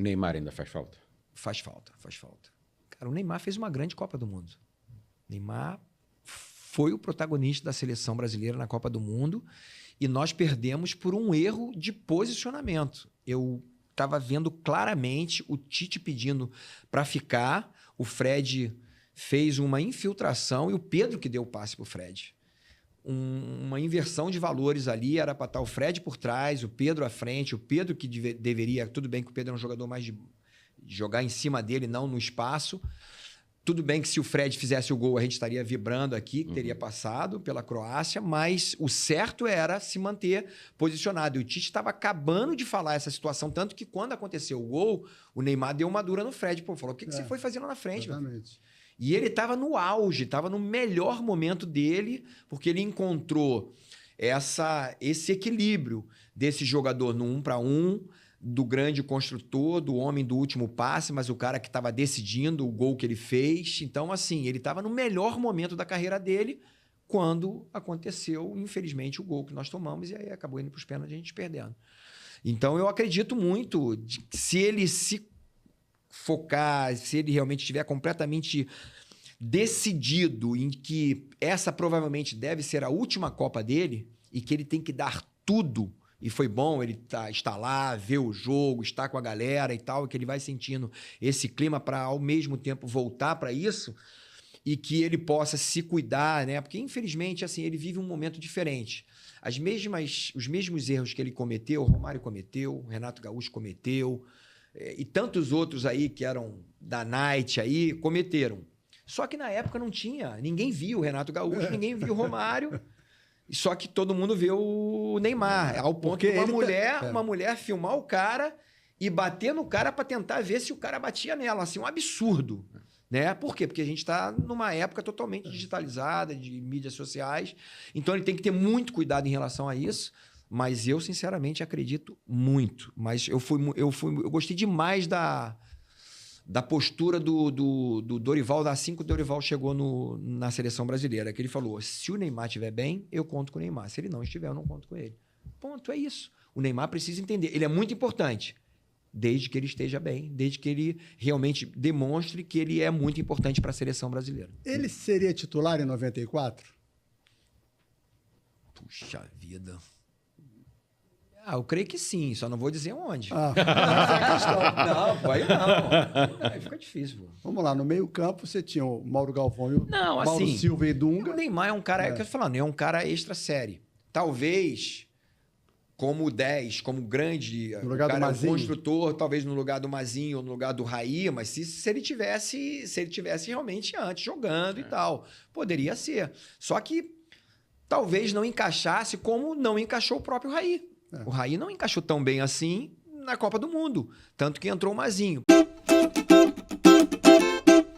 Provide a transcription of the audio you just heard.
Neymar ainda faz falta? Faz falta, faz falta. Cara, o Neymar fez uma grande Copa do Mundo. Neymar foi o protagonista da seleção brasileira na Copa do Mundo e nós perdemos por um erro de posicionamento. Eu estava vendo claramente o Tite pedindo para ficar, o Fred fez uma infiltração e o Pedro que deu o passe para o Fred. Uma inversão de valores ali, era para estar o Fred por trás, o Pedro à frente, o Pedro que deveria... Tudo bem que o Pedro é um jogador mais de jogar em cima dele, não no espaço. Tudo bem que se o Fred fizesse o gol, a gente estaria vibrando aqui, que teria passado pela Croácia, mas o certo era se manter posicionado. E o Tite estava acabando de falar essa situação, tanto que quando aconteceu o gol, o Neymar deu uma dura no Fred. Pô, falou, o que você foi fazendo lá na frente? Exatamente. E ele estava no auge, estava no melhor momento dele, porque ele encontrou esse equilíbrio desse jogador no 1 para 1, do grande construtor, do homem do último passe, mas o cara que estava decidindo o gol que ele fez. Então, assim, ele estava no melhor momento da carreira dele quando aconteceu, infelizmente, o gol que nós tomamos e aí acabou indo para os pênaltis e a gente perdendo. Então, eu acredito muito que se ele se focar, se ele realmente estiver completamente decidido em que essa provavelmente deve ser a última Copa dele e que ele tem que dar tudo, e foi bom ele estar lá, ver o jogo, estar com a galera e tal, que ele vai sentindo esse clima para ao mesmo tempo voltar para isso e que ele possa se cuidar, né? Porque infelizmente assim, ele vive um momento diferente. Os mesmos erros que ele cometeu, o Romário cometeu, o Renato Gaúcho cometeu, e tantos outros aí que eram da Night aí, cometeram. Só que na época não tinha, ninguém viu o Renato Gaúcho, ninguém viu o Romário, só que todo mundo vê o Neymar, ao ponto de uma mulher filmar o cara e bater no cara para tentar ver se o cara batia nela, assim, um absurdo. Né? Por quê? Porque a gente está numa época totalmente digitalizada, de mídias sociais, então ele tem que ter muito cuidado em relação a isso. Mas eu, sinceramente, acredito muito. Mas eu gostei demais da postura do Dorival, assim que o Dorival chegou na seleção brasileira, que ele falou, se o Neymar estiver bem, eu conto com o Neymar. Se ele não estiver, eu não conto com ele. Ponto, é isso. O Neymar precisa entender. Ele é muito importante, desde que ele esteja bem, desde que ele realmente demonstre que ele é muito importante para a seleção brasileira. Ele seria titular em 94? Puxa vida... eu creio que sim, só não vou dizer onde. Essa é a questão. Não, aí não. Aí fica difícil. Pô. Vamos lá, no meio-campo você tinha o Mauro Galvão e o Mauro assim, Silva e Dunga. O Neymar é um cara, que eu tô falando, é um cara extra série. Talvez como 10, como grande, no lugar do Mazinho, construtor, talvez no lugar do Mazinho ou no lugar do Raí, mas se ele tivesse realmente antes jogando e tal, poderia ser. Só que talvez não encaixasse como não encaixou o próprio Raí. O Raí não encaixou tão bem assim na Copa do Mundo. Tanto que entrou o Mazinho.